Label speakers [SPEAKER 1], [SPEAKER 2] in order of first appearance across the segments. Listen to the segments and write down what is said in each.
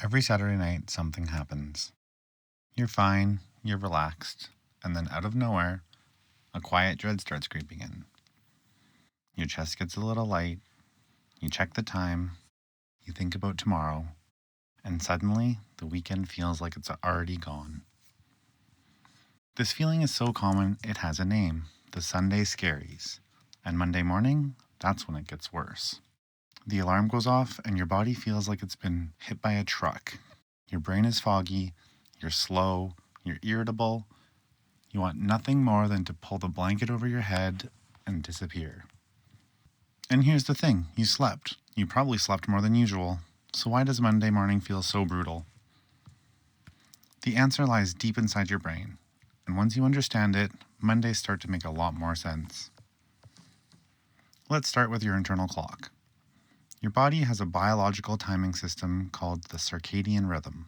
[SPEAKER 1] Every Saturday night, something happens. You're fine, you're relaxed, and then out of nowhere, a quiet dread starts creeping in. Your chest gets a little light, you check the time, you think about tomorrow, and suddenly the weekend feels like it's already gone. This feeling is so common, it has a name, the Sunday Scaries. And Monday morning, that's when it gets worse. The alarm goes off, and your body feels like it's been hit by a truck. Your brain is foggy, you're slow, you're irritable. You want nothing more than to pull the blanket over your head and disappear. And here's the thing, you slept. You probably slept more than usual. So why does Monday morning feel so brutal? The answer lies deep inside your brain. And once you understand it, Mondays start to make a lot more sense. Let's start with your internal clock. Your body has a biological timing system called the circadian rhythm.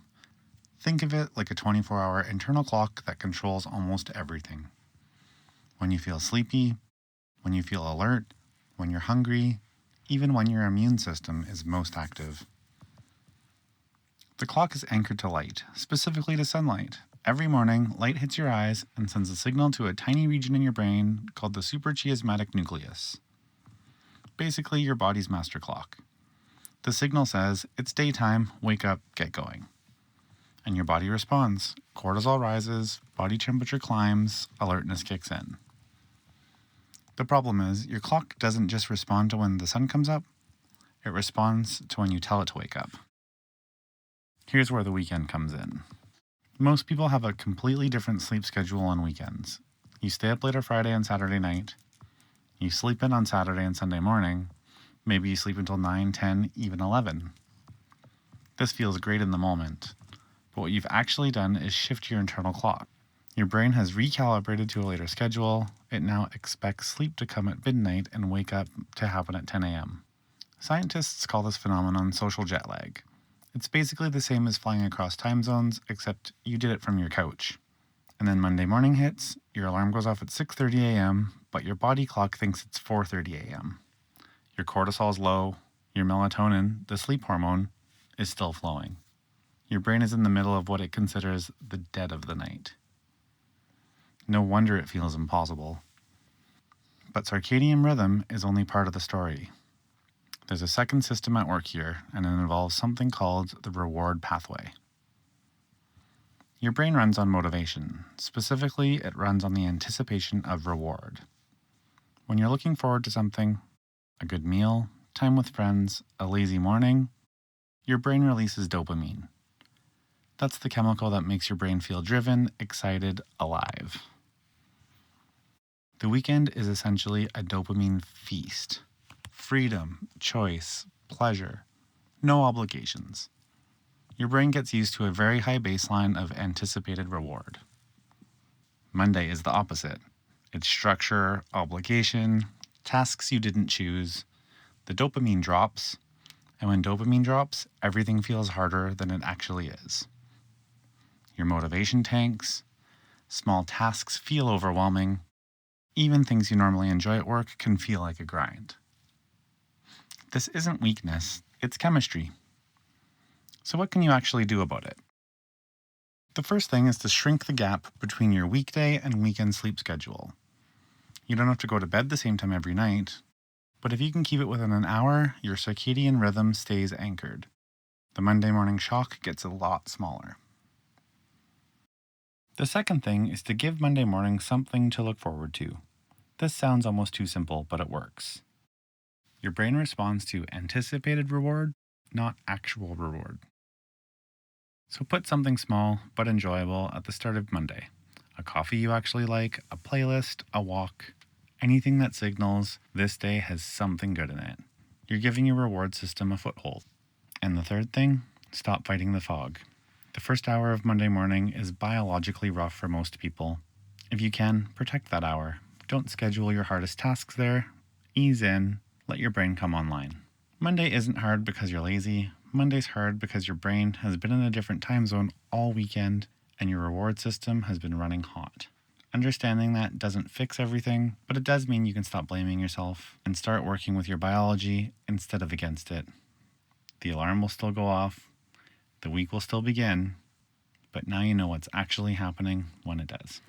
[SPEAKER 1] Think of it like a 24-hour internal clock that controls almost everything. When you feel sleepy, when you feel alert, when you're hungry, even when your immune system is most active. The clock is anchored to light, specifically to sunlight. Every morning, light hits your eyes and sends a signal to a tiny region in your brain called the suprachiasmatic nucleus. Basically, your body's master clock. The signal says, it's daytime, wake up, get going. And your body responds. Cortisol rises, body temperature climbs, alertness kicks in. The problem is, your clock doesn't just respond to when the sun comes up, it responds to when you tell it to wake up. Here's where the weekend comes in. Most people have a completely different sleep schedule on weekends. You stay up later Friday and Saturday night, you sleep in on Saturday and Sunday morning, maybe you sleep until 9, 10, even 11. This feels great in the moment, but what you've actually done is shift your internal clock. Your brain has recalibrated to a later schedule. It now expects sleep to come at midnight and wake up to happen at 10 a.m. Scientists call this phenomenon social jet lag. It's basically the same as flying across time zones, except you did it from your couch. And then Monday morning hits, your alarm goes off at 6:30 a.m., but your body clock thinks it's 4:30 a.m. Your cortisol is low, your melatonin, the sleep hormone, is still flowing. Your brain is in the middle of what it considers the dead of the night. No wonder it feels impossible. But circadian rhythm is only part of the story. There's a second system at work here, and it involves something called the reward pathway. Your brain runs on motivation. Specifically, it runs on the anticipation of reward. When you're looking forward to something, a good meal, time with friends, a lazy morning, your brain releases dopamine. That's the chemical that makes your brain feel driven, excited, alive. The weekend is essentially a dopamine feast. Freedom, choice, pleasure, no obligations. Your brain gets used to a very high baseline of anticipated reward. Monday is the opposite. It's structure, obligation, tasks you didn't choose. The dopamine drops, and when dopamine drops, everything feels harder than it actually is. Your motivation tanks, small tasks feel overwhelming, even things you normally enjoy at work can feel like a grind. This isn't weakness, it's chemistry. So what can you actually do about it? The first thing is to shrink the gap between your weekday and weekend sleep schedule. You don't have to go to bed the same time every night, but if you can keep it within an hour, your circadian rhythm stays anchored. The Monday morning shock gets a lot smaller. The second thing is to give Monday morning something to look forward to. This sounds almost too simple, but it works. Your brain responds to anticipated reward, not actual reward. So put something small but enjoyable at the start of Monday. A coffee you actually like, a playlist, a walk, anything that signals this day has something good in it. You're giving your reward system a foothold. And the third thing, stop fighting the fog. The first hour of Monday morning is biologically rough for most people. If you can, protect that hour. Don't schedule your hardest tasks there. Ease in, let your brain come online. Monday isn't hard because you're lazy. Monday's hard because your brain has been in a different time zone all weekend and your reward system has been running hot. Understanding that doesn't fix everything, but it does mean you can stop blaming yourself and start working with your biology instead of against it. The alarm will still go off, The week will still begin, but now you know what's actually happening when it does.